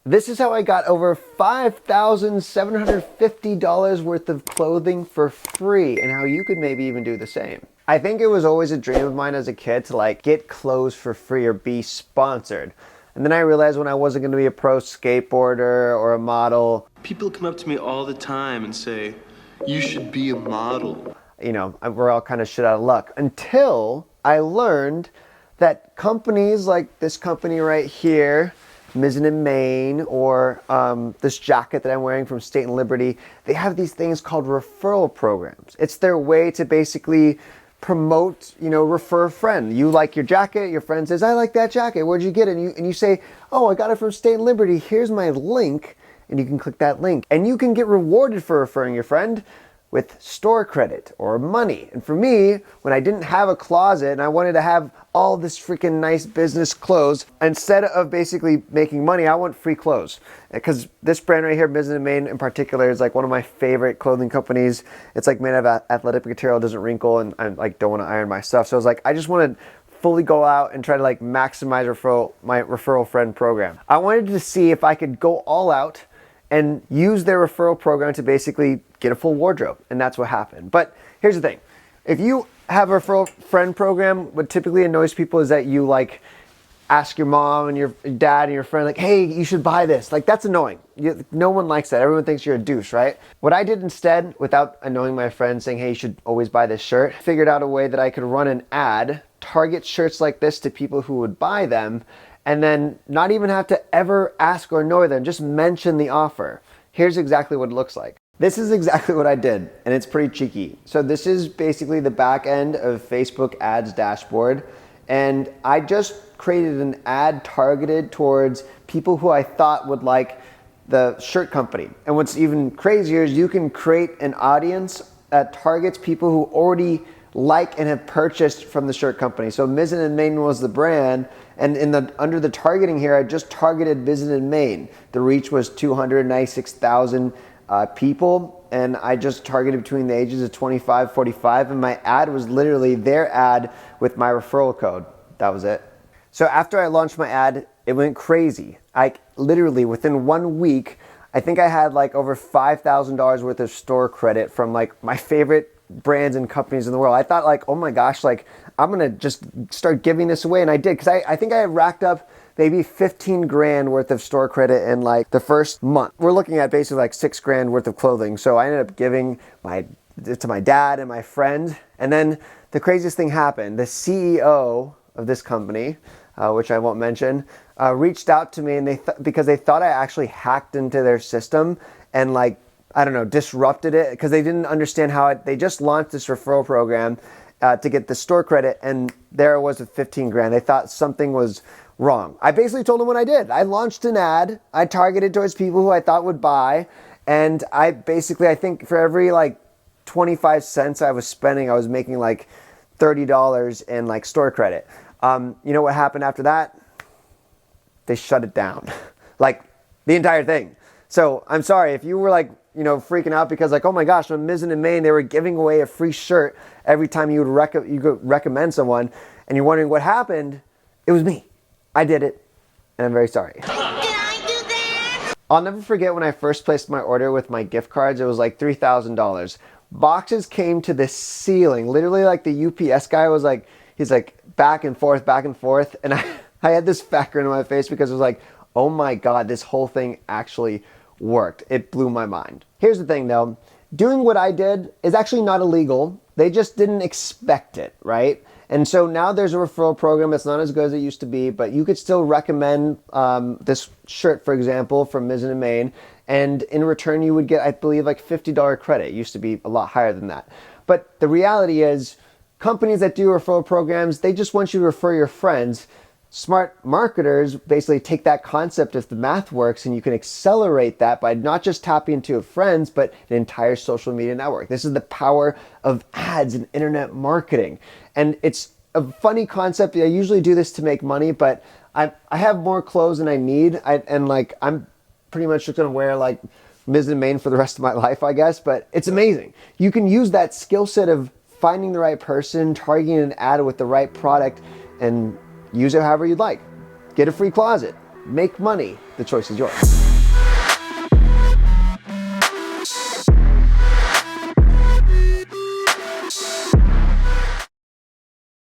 This is how I got over $5,750 worth of clothing for free, and how you could maybe even do the same. I think it was always a dream of mine as a kid to like get clothes for free or be sponsored. And then I realized when I wasn't going to be a pro skateboarder or a model. People come up to me all the time and say, you should be a model. You know, we're all kind of shit out of luck. Until I learned that companies like this company right here, Mizzen and Maine, or this jacket that I'm wearing from State and Liberty, they have these things called referral programs. It's their way to basically promote, you know, refer a friend. You like your jacket, your friend says, I like that jacket, where'd you get it? And you say, oh, I got it from State and Liberty, here's my link, and you can click that link. And you can get rewarded for referring your friend with store credit or money. And for me, when I didn't have a closet and I wanted to have all this freaking nice business clothes, instead of basically making money, I want free clothes. Because this brand right here, Mizzen and Maine in particular, is like one of my favorite clothing companies. It's like made of athletic material, doesn't wrinkle, and I like don't want to iron my stuff. So I was like, I just want to fully go out and try to like maximize my referral friend program. I wanted to see if I could go all out and use their referral program to basically get a full wardrobe. And that's what happened. But here's the thing. If you have a referral friend program, what typically annoys people is that you like ask your mom and your dad and your friend like, hey, you should buy this. Like, that's annoying. No one likes that. Everyone thinks you're a douche, right? What I did instead, without annoying my friends saying, hey, you should always buy this shirt, figured out a way that I could run an ad, target shirts like this to people who would buy them, and then not even have to ever ask or annoy them, just mention the offer. Here's exactly what it looks like. This is exactly what I did, and it's pretty cheeky. So this is basically the back end of Facebook ads dashboard, and I just created an ad targeted towards people who I thought would like the shirt company. And what's even crazier is you can create an audience that targets people who already like and have purchased from the shirt company. So Mizzen and Maine was the brand, and under the targeting here, I just targeted Mizzen and Maine. The reach was 296,000 people, and I just targeted between the ages of 25, 45, and my ad was literally their ad with my referral code. That was it. So after I launched my ad, it went crazy. Like literally within 1 week, I think I had like over $5,000 worth of store credit from like my favorite brands and companies in the world. I thought like, oh my gosh, like I'm gonna just start giving this away, and I did, because I think I had racked up maybe 15 grand worth of store credit in like the first month. We're looking at basically like 6 grand worth of clothing. So I ended up giving to my dad and my friend. And then the craziest thing happened. The CEO of this company, which I won't mention, reached out to me, and because they thought I actually hacked into their system and like, I don't know, disrupted it, because they didn't understand how they just launched this referral program to get the store credit, and there it was with 15 grand. They thought something was wrong. I basically told them what I did. I launched an ad. I targeted towards people who I thought would buy. And I think for every like 25 cents I was spending, I was making like $30 in like store credit. You know what happened after that? They shut it down. Like the entire thing. So I'm sorry if you were like, you know, freaking out because like, oh my gosh, on Mizzen and Maine, they were giving away a free shirt every time you would recommend someone, and you're wondering what happened. It was me. I did it, and I'm very sorry. Did I do that? I'll never forget when I first placed my order with my gift cards. It was like $3,000. Boxes came to the ceiling. Literally, like the UPS guy was like, he's like back and forth, and I had this fat grin on my face because it was like, oh my God, this whole thing actually worked. It blew my mind. Here's the thing though, doing what I did is actually not illegal. They just didn't expect it, right? And so now there's a referral program. It's not as good as it used to be, but you could still recommend this shirt, for example, from Mizzen and Maine, and in return you would get, I believe, like $50 credit. It used to be a lot higher than that. But the reality is, companies that do referral programs, they just want you to refer your friends. Smart marketers basically take that concept if the math works, and you can accelerate that by not just tapping into friends, but an entire social media network. This is the power of ads and internet marketing. And it's a funny concept. I usually do this to make money, but I have more clothes than I need. I'm pretty much just gonna wear like Mizzen and Maine for the rest of my life, I guess, but it's amazing. You can use that skill set of finding the right person, targeting an ad with the right product, and use it however you'd like. Get a free closet. make money. The choice is yours.